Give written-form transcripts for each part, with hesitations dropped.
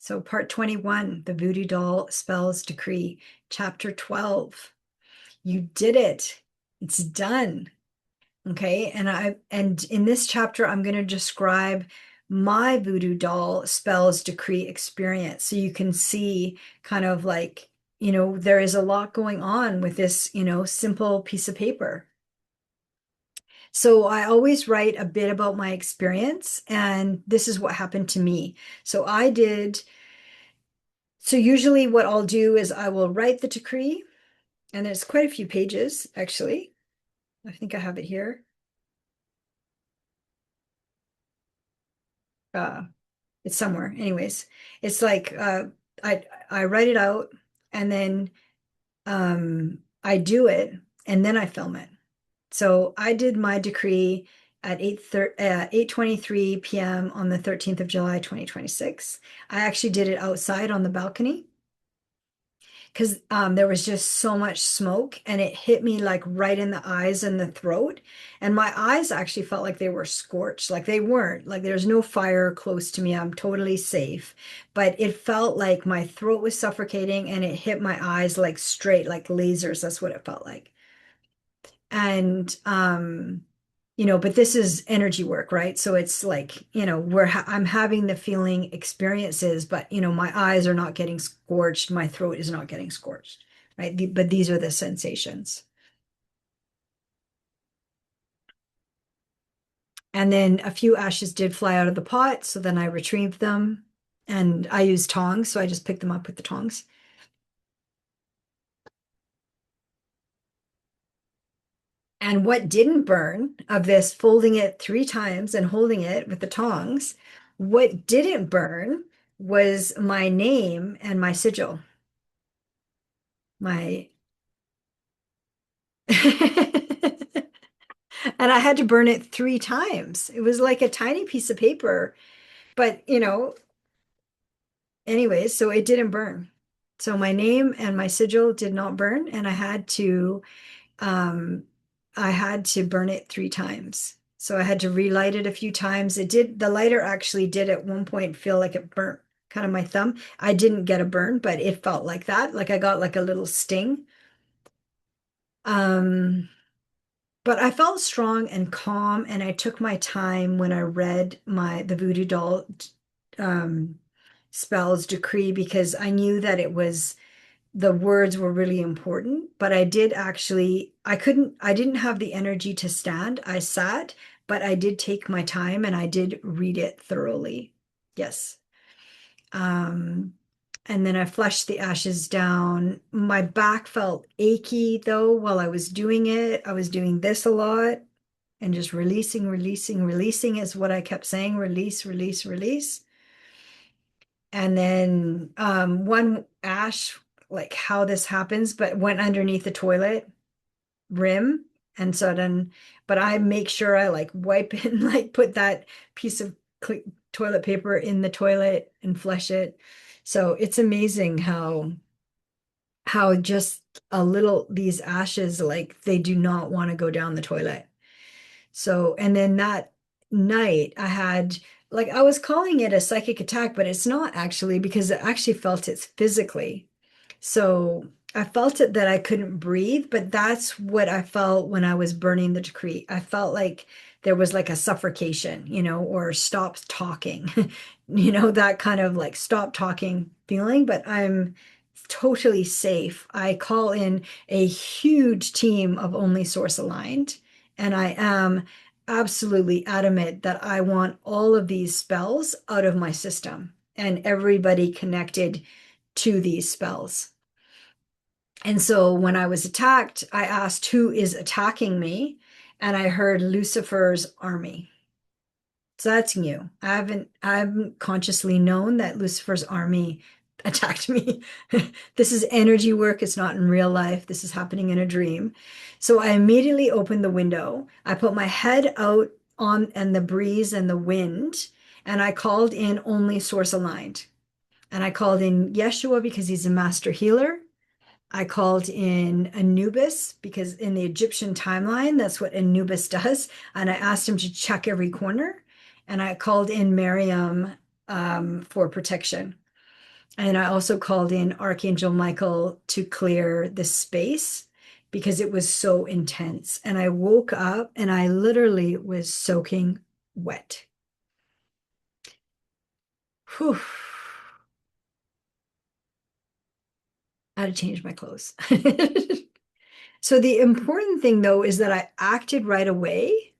So part 21, the Voodoo Doll Spells Decree, chapter 12. You did it. It's done. Okay. And in this chapter, I'm going to describe my Voodoo Doll Spells Decree experience. So you can see kind of like, there is a lot going on with this, simple piece of paper. So I always write a bit about my experience, and this is what happened to me. So I did So usually what I'll do is I will write the decree, and there's quite a few pages, actually. I think I have it here. Uh, it's somewhere. Anyways, it's like I write it out, and then I do it, and then I film it. So I did my decree at 8:23 p.m. on the 13th of July, 2026. I actually did it outside on the balcony, because there was just so much smoke, and it hit me like right in the eyes and the throat. And my eyes actually felt like they were scorched. Like they weren't, like there's no fire close to me. I'm totally safe. But it felt like my throat was suffocating, and it hit my eyes like straight, like lasers. That's what it felt like. And but this is energy work, right? So it's like, I'm having the feeling experiences, but my eyes are not getting scorched, my throat is not getting scorched, right? But these are the sensations. And then a few ashes did fly out of the pot, so then I retrieved them, and I used tongs, so I just picked them up with the tongs. And what didn't burn of this, folding it 3 times and holding it with the tongs, what didn't burn was my name and my sigil. My And I had to burn it 3 times. It was like a tiny piece of paper, but anyways, so it didn't burn. So my name and my sigil did not burn, and um I had to burn it 3 times. So I had to relight it a few times. The lighter actually did at one point feel like it burnt kind of my thumb. I didn't get a burn, but it felt like that. Like I got like a little sting. Um, but I felt strong and calm, and I took my time when I read the Voodoo Doll um, Spells Decree, because I knew that the words were really important, but I didn't have the energy to stand. I sat, but I did take my time, and I did read it thoroughly. Yes. Um, and then I flushed the ashes down. My back felt achy though while I was doing it. I was doing this a lot, and just releasing, releasing, releasing is what I kept saying. Release, release, release. And then one ash, like how this happens, but went underneath the toilet rim. And so then, but I make sure I like wipe it and like put that piece of toilet paper in the toilet and flush it. So it's amazing how just a little, these ashes, like they do not want to go down the toilet. So, and then that night I had, like, I was calling it a psychic attack, but it's not actually, because I actually felt it physically. So I felt it that I couldn't breathe, but that's what I felt when I was burning the decree. I felt like there was like a suffocation, or stop talking, that kind of like stop talking feeling, but I'm totally safe. I call in a huge team of only source aligned, and I am absolutely adamant that I want all of these spells out of my system and everybody connected to these spells. And so when I was attacked, I asked who is attacking me, and I heard Lucifer's army. So that's new. I haven't consciously known that Lucifer's army attacked me. This is energy work. It's not in real life. This is happening in a dream. So I immediately opened the window. I put my head out on and the breeze and the wind, and I called in only source aligned. And I called in Yeshua because he's a master healer. I called in Anubis because in the Egyptian timeline, that's what Anubis does. And I asked him to check every corner. And I called in Miriam for protection. And I also called in Archangel Michael to clear the space because it was so intense. And I woke up and I literally was soaking wet. Whew. I had to change my clothes. So the important thing though is that I acted right away.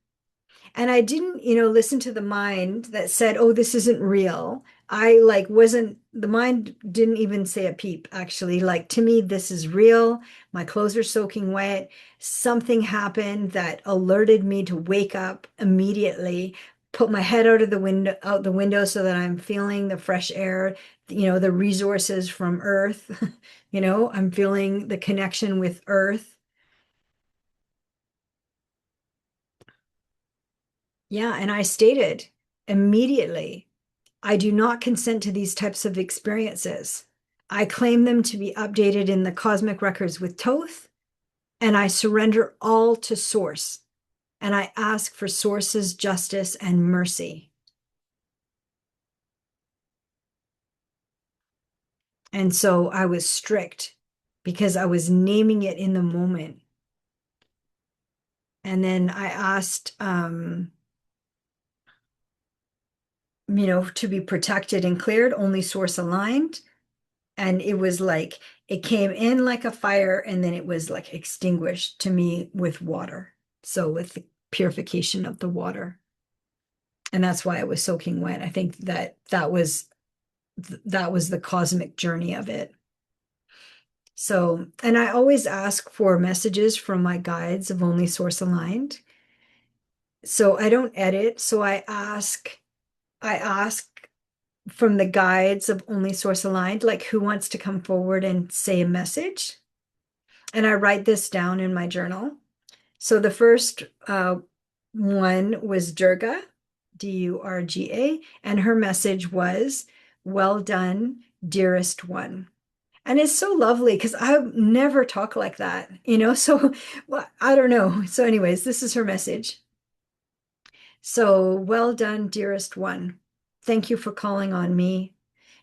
And I didn't, listen to the mind that said, oh, this isn't real. I like wasn't, the mind didn't even say a peep, actually. Like to me, this is real. My clothes are soaking wet. Something happened that alerted me to wake up immediately, put my head out the window so that I'm feeling the fresh air, the resources from Earth. I'm feeling the connection with Earth. Yeah, and I stated immediately, I do not consent to these types of experiences. I claim them to be updated in the cosmic records with Thoth, and I surrender all to Source, and I ask for Source's justice and mercy. And so I was strict because I was naming it in the moment. And then I asked, to be protected and cleared, only Source aligned. And it was like it came in like a fire and then it was like extinguished to me with water. So with the purification of the water. And that's why it was soaking wet. I think that was the cosmic journey of it. So, and I always ask for messages from my guides of only Source aligned. So I don't edit. So I ask from the guides of only Source aligned, like who wants to come forward and say a message. And I write this down in my journal. So the first one was Durga, Durga, and her message was, well done, dearest one. And it's so lovely because I never talk like that, so well, I don't know. So anyways, this is her message. So well done, dearest one. Thank you for calling on me.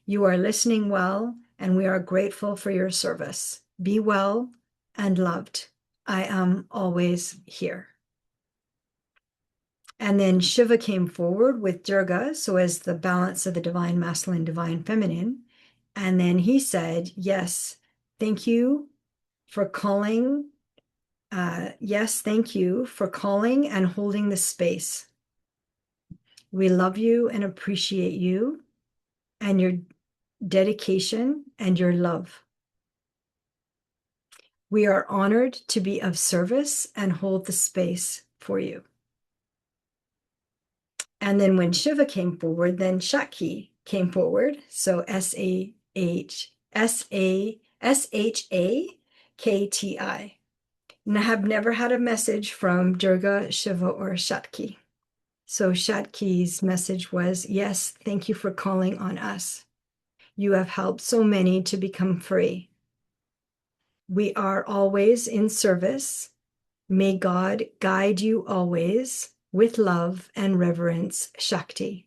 You are listening well, and we are grateful for your service. Be well and loved. I am always here. And then Shiva came forward with Durga, so as the balance of the divine masculine, divine feminine. And then he said, yes, thank you for calling. Yes, thank you for calling and holding the space. We love you and appreciate you and your dedication and your love. We are honored to be of service and hold the space for you. And then when Shiva came forward, then Shakti came forward. So Shakti. And I have never had a message from Durga, Shiva, or Shakti. So Shakti's message was, yes, thank you for calling on us. You have helped so many to become free. We are always in service. May God guide you always with love and reverence, Shakti.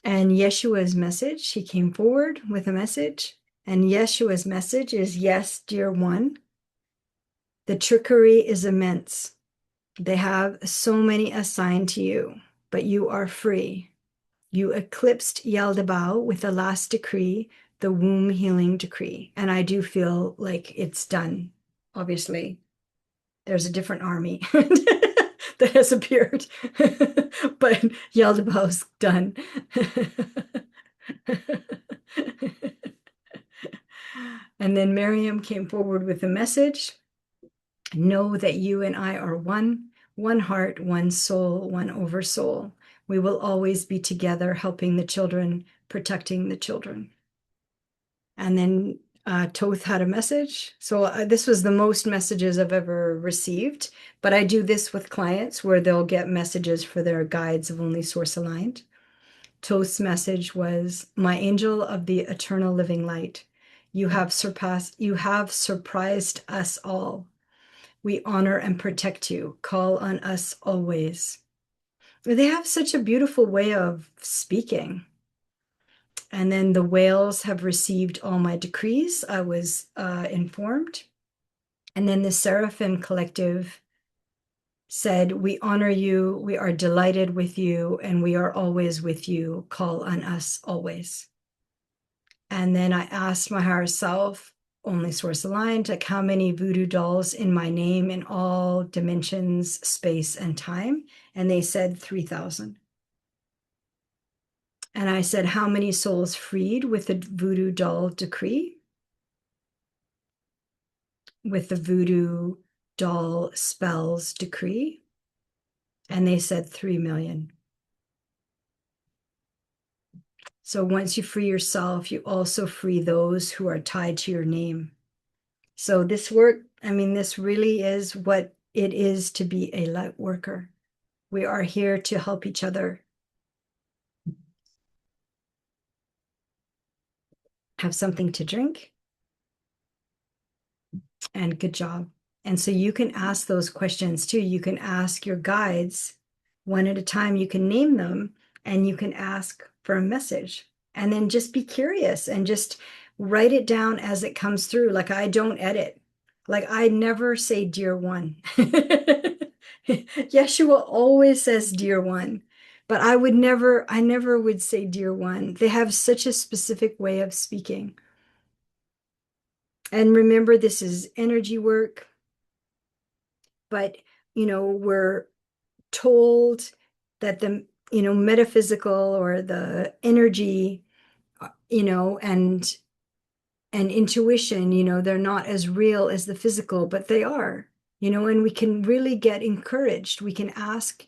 And Yeshua's message, he came forward with a message. And Yeshua's message is, yes, dear one, the trickery is immense. They have so many assigned to you, but you are free. You eclipsed Yaldabaoth with the last decree, the womb healing decree. And I do feel like it's done. Obviously, there's a different army that has appeared, but Yaldabaoth's done. And then Miriam came forward with a message. Know that you and I are one heart, one soul, one oversoul. We will always be together, helping the children, protecting the children. And then Thoth had a message. So this was the most messages I've ever received, but I do this with clients where they'll get messages for their guides of only Source aligned. Thoth's message was, my angel of the eternal living light, you have surprised us all. We honor and protect you. Call on us always. They have such a beautiful way of speaking. And then the whales have received all my decrees. I was informed. And then the Seraphim Collective said, we honor you, we are delighted with you, and we are always with you. Call on us always. And then I asked my higher self, only source aligned, like how many voodoo dolls in my name in all dimensions, space, and time. And they said 3,000. And I said, how many souls freed with the Voodoo Doll Decree? With the Voodoo Doll Spells Decree? And they said 3 million. So once you free yourself, you also free those who are tied to your name. So this work, I mean, this really is what it is to be a light worker. We are here to help each other. Have something to drink. And good job. And so you can ask those questions too. You can ask your guides one at a time. You can name them and you can ask for a message. And then just be curious and just write it down as it comes through. Like I don't edit. Like I never say dear one. Yeshua always says dear one. But I never would say dear one. They have such a specific way of speaking. And remember, this is energy work, but, we're told that the, metaphysical or the energy, and intuition, they're not as real as the physical, but they are, and we can really get encouraged. We can ask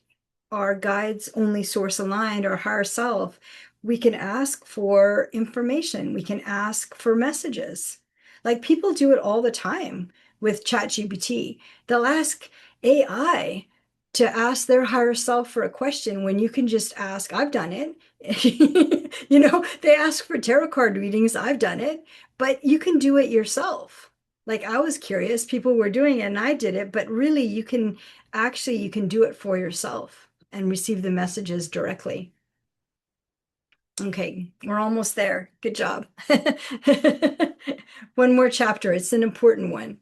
our guides, only source aligned, our higher self. We can ask for information. We can ask for messages. Like people do it all the time with ChatGPT. They'll ask AI to ask their higher self for a question when you can just ask, I've done it. They ask for tarot card readings. I've done it, but you can do it yourself. Like I was curious, people were doing it and I did it, but really you can do it for yourself and receive the messages directly. Okay, we're almost there. Good job. One more chapter. It's an important one.